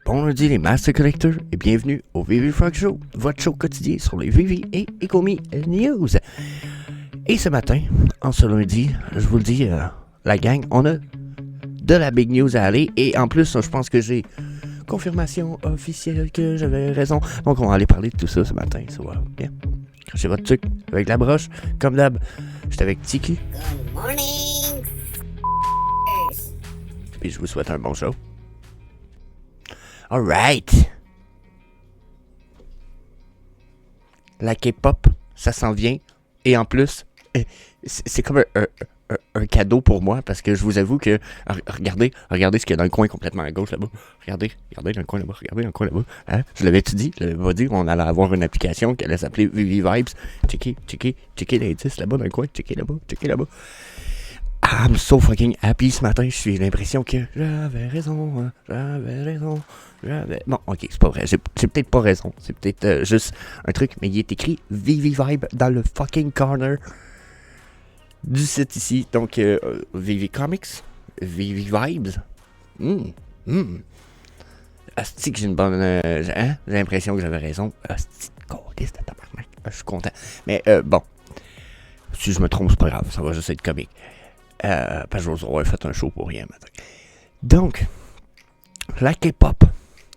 Bon lundi les Master Collectors et bienvenue au VV Frog Show, votre show quotidien sur les VV et Ecomi News. Et ce matin, en ce lundi, je vous le dis, la gang, on a de la big news à aller et en plus, je pense que j'ai confirmation officielle que j'avais raison. Donc on va aller parler de tout ça ce matin, ça va bien. Crachez votre truc avec la broche, comme d'hab, j'étais avec Tiki. Good morning. Puis je vous souhaite un bon show. Alright. La K-pop, ça s'en vient. Et en plus, c'est comme un cadeau pour moi parce que je vous avoue que regardez ce qu'il y a dans le coin complètement à gauche là-bas. Regardez dans le coin là-bas, Hein? Je l'avais-tu dit? Je l'avais pas dit qu'on allait avoir une application qui allait s'appeler VV Vibes. Checkez l'indice là-bas dans le coin, checkez là-bas. I'm so fucking happy ce matin. J'ai l'impression que j'avais raison. Bon, ok, c'est pas vrai. J'ai peut-être pas raison. C'est peut-être juste un truc, mais il est écrit VV Vibe dans le fucking corner du site ici. Donc, VV Comics, VV Vibes. Asti que j'ai une bonne... J'ai l'impression que j'avais raison. Asti de câlisse de tabarnak. Je suis content. Mais bon, si je me trompe, c'est pas grave. Ça va juste être comique. Parce que j'aurais fait un show pour rien matin. Donc, la K-pop,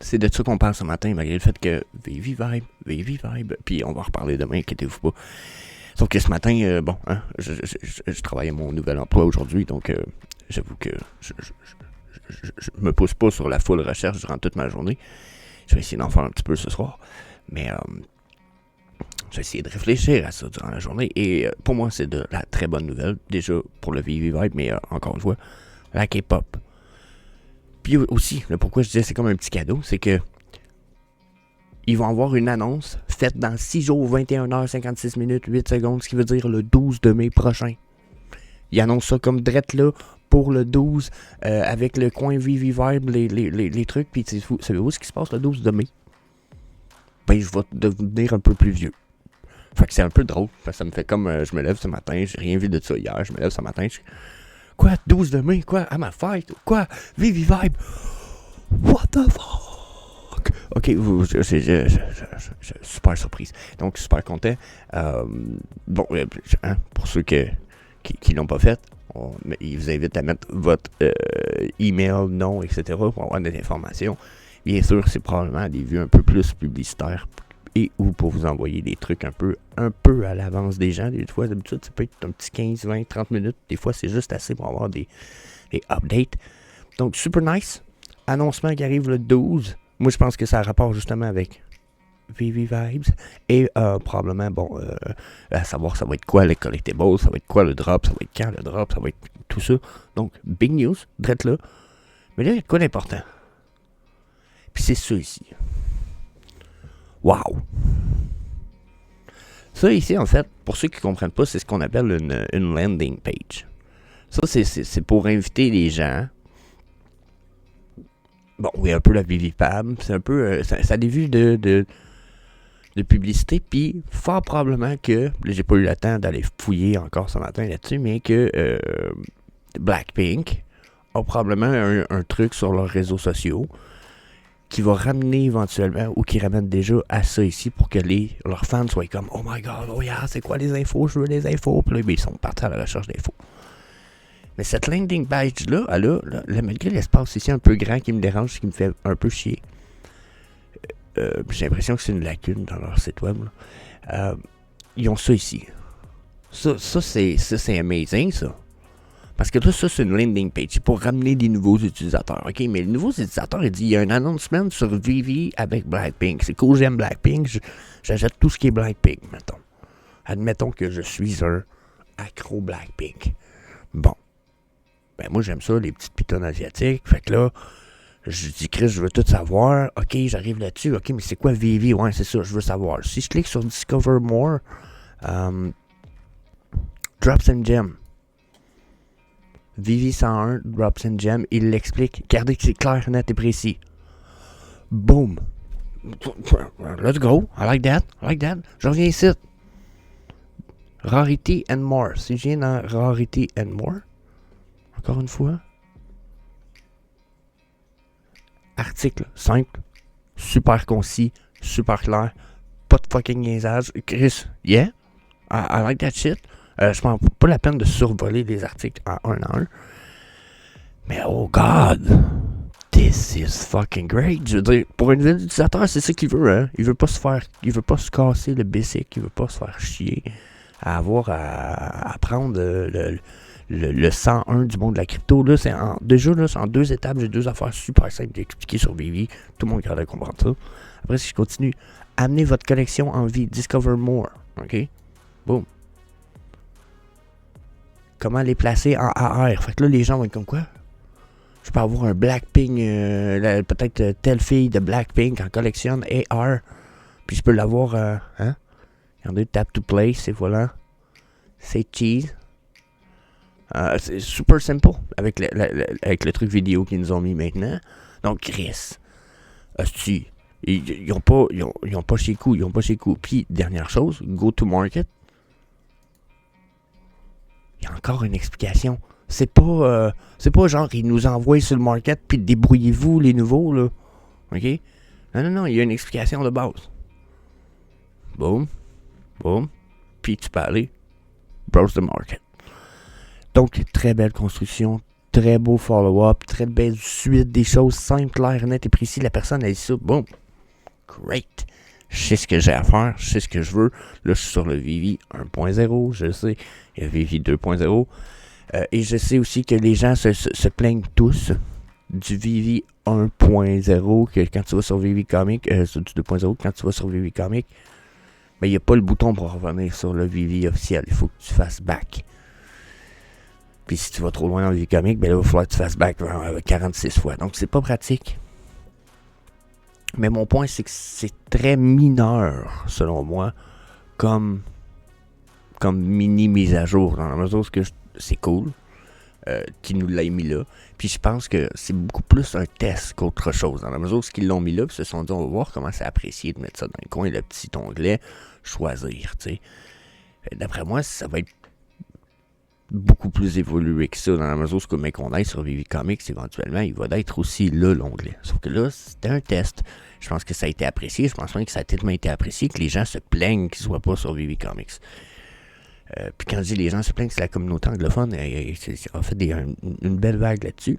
c'est de ça qu'on parle ce matin, malgré le fait que VV Vibe, puis on va en reparler demain, inquiétez-vous pas. Sauf que ce matin, bon, hein, je travaille à mon nouvel emploi aujourd'hui, donc j'avoue que je me pousse pas sur la full recherche durant toute ma journée. Je vais essayer d'en faire un petit peu ce soir, mais je vais essayer de réfléchir à ça durant la journée. Et pour moi, c'est de la très bonne nouvelle. Déjà pour le VV Vibe, mais encore une fois, la K-pop. Puis aussi, là, pourquoi je disais c'est comme un petit cadeau, c'est que ils vont avoir une annonce faite dans 6 jours, 21h56 minutes, 8 secondes, ce qui veut dire le 12 de mai prochain. Ils annoncent ça comme drette là pour le 12 avec le coin VV Vibe, les trucs. Puis savez-vous ce qui se passe le 12 de mai? Ben, je vais devenir un peu plus vieux. Fait que c'est un peu drôle, parce que ça me fait comme je me lève ce matin, j'ai rien vu de ça hier, je me lève ce matin, quoi, 12 de mai, quoi, à ma fête, quoi, VV Vibe, what the fuck? Ok, je suis super surprise, donc super content. Bon, pour ceux qui l'ont pas fait, ils vous invitent à mettre votre email, nom, etc. pour avoir des informations. Bien sûr, c'est probablement des vues un peu plus publicitaires et ou pour vous envoyer des trucs un peu à l'avance des gens. Des fois, d'habitude, ça peut être un petit 15, 20, 30 minutes. Des fois, c'est juste assez pour avoir des updates. Donc, super nice. Annoncement qui arrive le 12. Moi, je pense que ça a rapport justement avec VV Vibes. Et probablement, bon, à savoir ça va être quoi les collectibles, ça va être quoi le drop, ça va être quand le drop, ça va être tout ça. Donc, big news, drette là. Mais là, il y a quoi d'important? Puis c'est ça ici. Wow! Ça ici, en fait, pour ceux qui ne comprennent pas, c'est ce qu'on appelle une landing page. Ça, c'est pour inviter les gens. Bon, oui, un peu la Vivipam. C'est un peu... ça a des vues de publicité. Puis, fort probablement que... J'ai pas eu le temps d'aller fouiller encore ce matin là-dessus, mais que Blackpink a probablement un truc sur leurs réseaux sociaux qui va ramener éventuellement, ou qui ramène déjà à ça ici pour que leurs fans soient comme « Oh my god, oh yeah, c'est quoi les infos? Je veux les infos. » Puis là, ils sont partis à la recherche d'infos. Mais cette landing page-là, malgré l'espace ici un peu grand qui me dérange, qui me fait un peu chier, j'ai l'impression que c'est une lacune dans leur site web. Ils ont ça ici. Ça c'est amazing, ça. Parce que là, ça, c'est une landing page. C'est pour ramener des nouveaux utilisateurs. OK, mais les nouveaux utilisateurs, il dit, il y a un announcement sur VV avec Blackpink. C'est cool, j'aime Blackpink. J'achète tout ce qui est Blackpink, mettons. Admettons que je suis un accro Blackpink. Bon. Ben, moi, j'aime ça, les petites pitons asiatiques. Fait que là, je dis, Chris, je veux tout savoir. OK, j'arrive là-dessus. OK, mais c'est quoi VV? Ouais, c'est ça, je veux savoir. Si je clique sur Discover More, Drops and Gems. VV101, Drops and Gems, il l'explique. Regardez que c'est clair, net et précis. Boom. Let's go. I like that. Je reviens ici. Rarity and More. Si je viens dans Rarity and More, encore une fois, article simple, super concis, super clair, pas de fucking niaisage. Chris, yeah, I like that shit. Je prends pas la peine de survoler les articles à un. Mais oh god, this is fucking great. Je veux dire, pour un nouvel utilisateur, c'est ça qu'il veut, hein. Il veut pas se casser le basic, il veut pas se faire chier à avoir à apprendre le 101 du monde de la crypto. Là, c'est en 2 étapes, j'ai 2 affaires super simples d'expliquer sur Vivi. Tout le monde est capable de comprendre ça. Après, si je continue, amenez votre collection en vie, discover more, ok? Boom. Comment les placer en AR? Fait que là, les gens vont être comme quoi? Je peux avoir un Blackpink, peut-être telle fille de Blackpink en collection AR. Puis je peux l'avoir, hein? Regardez, tap to place, et voilà. C'est cheese. C'est super simple avec le truc vidéo qu'ils nous ont mis maintenant. Donc, Chris, hostie, ils ont pas chez coup, Puis, dernière chose, go to market. Il y a encore une explication. C'est pas genre, ils nous envoient sur le market, puis débrouillez-vous, les nouveaux, là. OK? Non, il y a une explication de base. Boom. Puis tu peux aller browse the market. Donc, très belle construction, très beau follow-up, très belle suite des choses simples, claires, nettes et précises. La personne a dit ça, boom. Great. Je sais ce que j'ai à faire, je sais ce que je veux. Là, je suis sur le Vivi 1.0, je sais. Il y a Vivi 2.0. Et je sais aussi que les gens se plaignent tous du Vivi 1.0, que quand tu vas sur Vivi Comic, du 2.0, quand tu vas sur Vivi Comic, ben, il n'y a pas le bouton pour revenir sur le Vivi officiel. Il faut que tu fasses back. Puis si tu vas trop loin dans le Vivi Comic, ben là, il va falloir que tu fasses back 46 fois. Donc, c'est pas pratique. Mais mon point, c'est que c'est très mineur, selon moi, comme mini mise à jour. Dans la mesure où c'est cool qu'ils nous l'aient mis là. Puis je pense que c'est beaucoup plus un test qu'autre chose. Dans la mesure où ils l'ont mis là, puis se sont dit, on va voir comment c'est apprécié de mettre ça dans le coin, le petit onglet, choisir, tu sais. D'après moi, ça va être beaucoup plus évolué que ça, dans la mesure où mec qu'on aille sur Vivi Comics, éventuellement, il va être aussi là, l'onglet. Sauf que là, c'était un test. Je pense que ça a été apprécié. Je pense même que ça a tellement été apprécié que les gens se plaignent qu'ils ne soient pas sur Vivi Comics. Puis quand je dis les gens se plaignent, c'est la communauté anglophone. En fait, une belle vague là-dessus.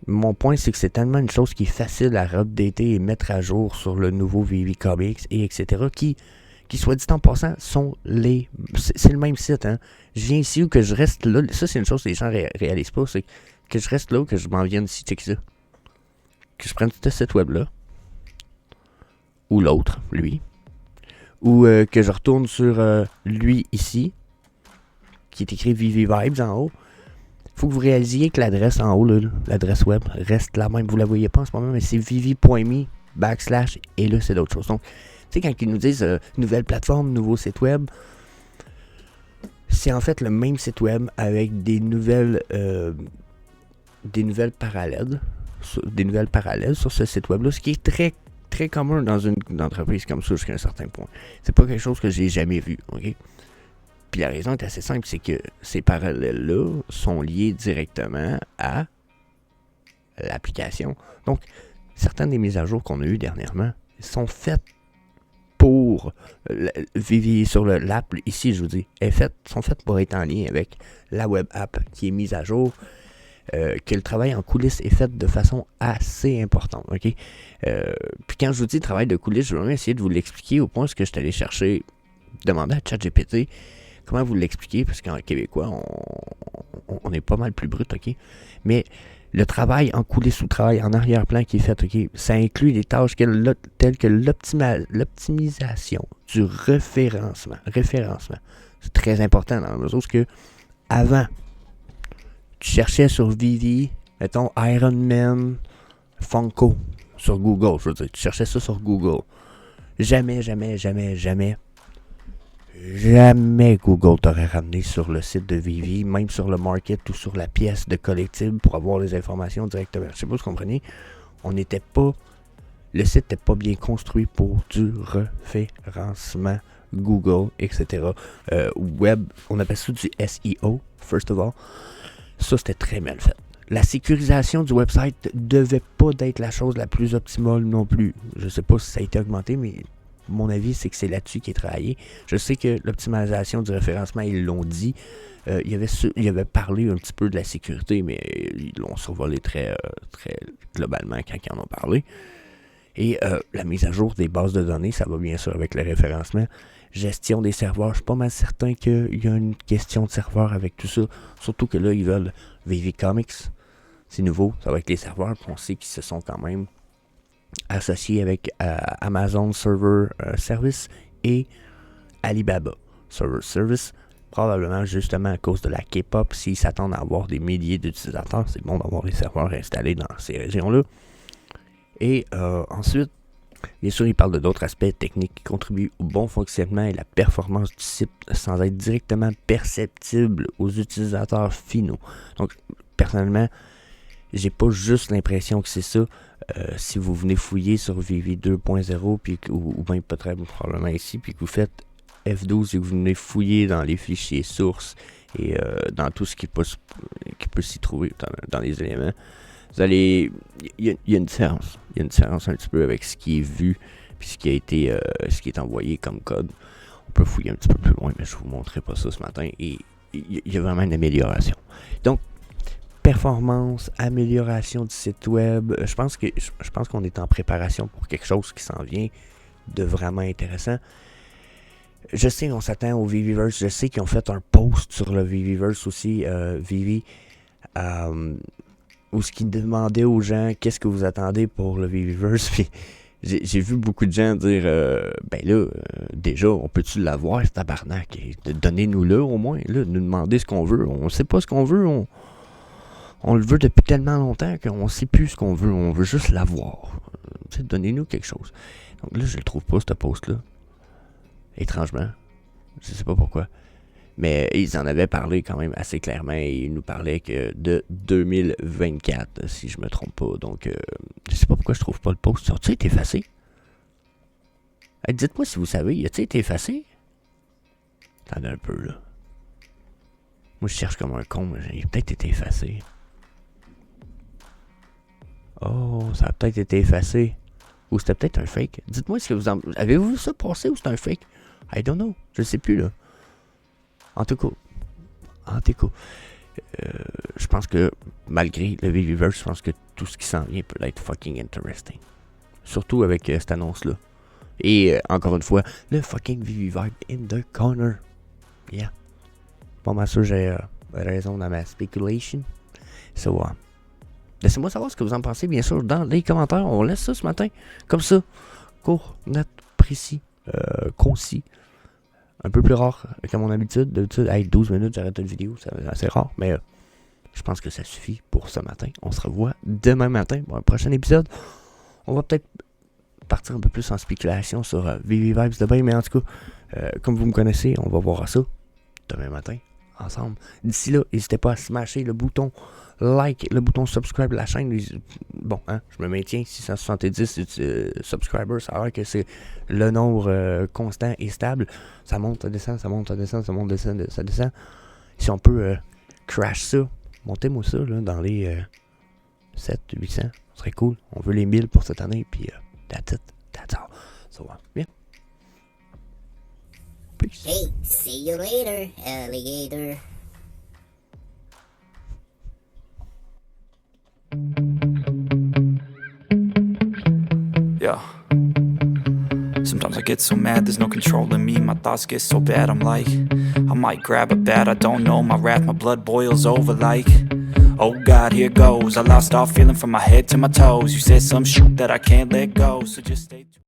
Mon point, c'est que c'est tellement une chose qui est facile à updater et mettre à jour sur le nouveau Vivi Comics, et etc., qui soit dit en passant, c'est le même site, hein. Je viens ici ou que je reste là. Ça, c'est une chose que les gens réalisent pas. C'est que je reste là ou que je m'en vienne ici, check ça. Que je prenne ce site web-là. Ou l'autre, lui. Ou que je retourne sur lui ici. Qui est écrit Vivi Vibes en haut. Faut que vous réalisiez que l'adresse en haut, là, l'adresse web, reste la même. Vous la voyez pas en ce moment, mais c'est vivi.me / et là, c'est d'autres choses. Donc, tu sais, quand ils nous disent nouvelle plateforme, nouveau site web, c'est en fait le même site web avec des nouvelles parallèles sur ce site web-là, ce qui est très, très commun dans une entreprise comme ça jusqu'à un certain point. C'est pas quelque chose que j'ai jamais vu, ok? Puis la raison est assez simple, c'est que ces parallèles-là sont liés directement à l'application. Donc, certaines des mises à jour qu'on a eues dernièrement sont faites pour Vivi sur l'app, ici je vous dis, sont faites pour être en lien avec la web app qui est mise à jour, que le travail en coulisses est fait de façon assez importante, ok? Puis quand je vous dis travail de coulisses, je vais même essayer de vous l'expliquer au point où je suis allé chercher, demander à ChatGPT comment vous l'expliquer, parce qu'en québécois, on est pas mal plus brut, ok? Mais le travail en coulisses ou le travail en arrière-plan qui est fait, ok, ça inclut des tâches telles que l'optimisation du référencement. C'est très important dans la mesure où avant, tu cherchais sur Vivi, mettons Iron Man, Funko sur Google, je veux dire, tu cherchais ça sur Google. Jamais Google t'aurait ramené sur le site de Vivi, même sur le market ou sur la pièce de collectible pour avoir les informations directement. Je sais pas si vous comprenez. Le site n'était pas bien construit pour du référencement Google, etc. Web, on appelle ça du SEO, first of all. Ça, c'était très mal fait. La sécurisation du website devait pas être la chose la plus optimale non plus. Je sais pas si ça a été augmenté, mais mon avis, c'est que c'est là-dessus qui est travaillé. Je sais que l'optimisation du référencement, ils l'ont dit. Il y avait parlé un petit peu de la sécurité, mais ils l'ont survolé très globalement quand ils en ont parlé. Et la mise à jour des bases de données, ça va bien sûr avec le référencement. Gestion des serveurs, je suis pas mal certain qu'il y a une question de serveur avec tout ça. Surtout que là, ils veulent VV Comics. C'est nouveau, ça va avec les serveurs. On sait qu'ils se sont quand même associés avec Amazon Server Service et Alibaba Server Service. Probablement justement à cause de la K-pop, s'ils s'attendent à avoir des milliers d'utilisateurs, c'est bon d'avoir les serveurs installés dans ces régions-là. Et ensuite, bien sûr, il parle de d'autres aspects techniques qui contribuent au bon fonctionnement et la performance du site sans être directement perceptible aux utilisateurs finaux. Donc, personnellement, j'ai pas juste l'impression que c'est ça. Si vous venez fouiller sur VV 2.0 ou bien peut-être probablement ici, puis que vous faites F12 et que vous venez fouiller dans les fichiers sources et dans tout ce qui peut s'y trouver dans les éléments, vous allez, il y a une différence. Il y a une différence un petit peu avec ce qui est vu puis ce qui est envoyé comme code. On peut fouiller un petit peu plus loin, mais je vous montrerai pas ça ce matin. Et il y a vraiment une amélioration. Donc, performance, amélioration du site web. Je pense qu'on est en préparation pour quelque chose qui s'en vient de vraiment intéressant. Je sais, on s'attend au VVverse. Je sais qu'ils ont fait un post sur le VVverse aussi, Vivi, où ce qu'ils demandaient aux gens qu'est-ce que vous attendez pour le VVverse. Puis j'ai vu beaucoup de gens dire ben là, déjà, on peut-tu l'avoir, ce tabarnak? Donnez-nous-le au moins, là, nous demander ce qu'on veut. On sait pas ce qu'on veut, on le veut depuis tellement longtemps qu'on sait plus ce qu'on veut. On veut juste l'avoir. Donnez-nous quelque chose. Donc là, je le trouve pas, ce post-là. Étrangement. Je sais pas pourquoi. Mais ils en avaient parlé quand même assez clairement. Et ils nous parlaient que de 2024, si je me trompe pas. Donc, je sais pas pourquoi je trouve pas le post. As-tu été effacé? Hey, dites-moi si vous savez. As-tu été effacé? Attendez un peu, là. Moi, je cherche comme un con, mais j'ai peut-être été effacé. Oh, ça a peut-être été effacé. Ou c'était peut-être un fake. Dites-moi si vous en... Avez-vous vu ça passer ou c'est un fake? I don't know. Je sais plus, là. En tout cas. Je pense que, malgré le VVverse, je pense que tout ce qui s'en vient peut être fucking interesting. Surtout avec cette annonce-là. Et, encore une fois, le fucking VVvibe in the corner. Yeah. Bon, bien sûr, j'ai raison dans ma speculation. So, laissez-moi savoir ce que vous en pensez, bien sûr, dans les commentaires. On laisse ça ce matin, comme ça. Court, net, précis, concis. Un peu plus rare qu'à mon habitude. D'habitude, 12 minutes, j'arrête une vidéo. C'est assez rare, mais je pense que ça suffit pour ce matin. On se revoit demain matin pour un prochain épisode. On va peut-être partir un peu plus en spéculation sur VVvibes demain, mais en tout cas, comme vous me connaissez, on va voir ça demain matin ensemble. D'ici là, n'hésitez pas à smasher le bouton like, le bouton subscribe la chaîne. Bon, je me maintiens 670 subscribers, ça a l'air que c'est le nombre constant et stable. Ça monte, ça descend, ça monte, ça descend, ça monte, descend, ça descend. Si on peut crash ça, montez-moi ça là, dans les 700-800, ce serait cool. On veut les 1000 pour cette année, puis that's it, that's all. So, bien. Peace. Hey, see you later, alligator. Yeah. Sometimes I get so mad, there's no controlling me. My thoughts get so bad, I'm like, I might grab a bat, I don't know. My wrath, my blood boils over like, oh God, here goes. I lost all feeling from my head to my toes. You said some shit that I can't let go, so just stay tuned.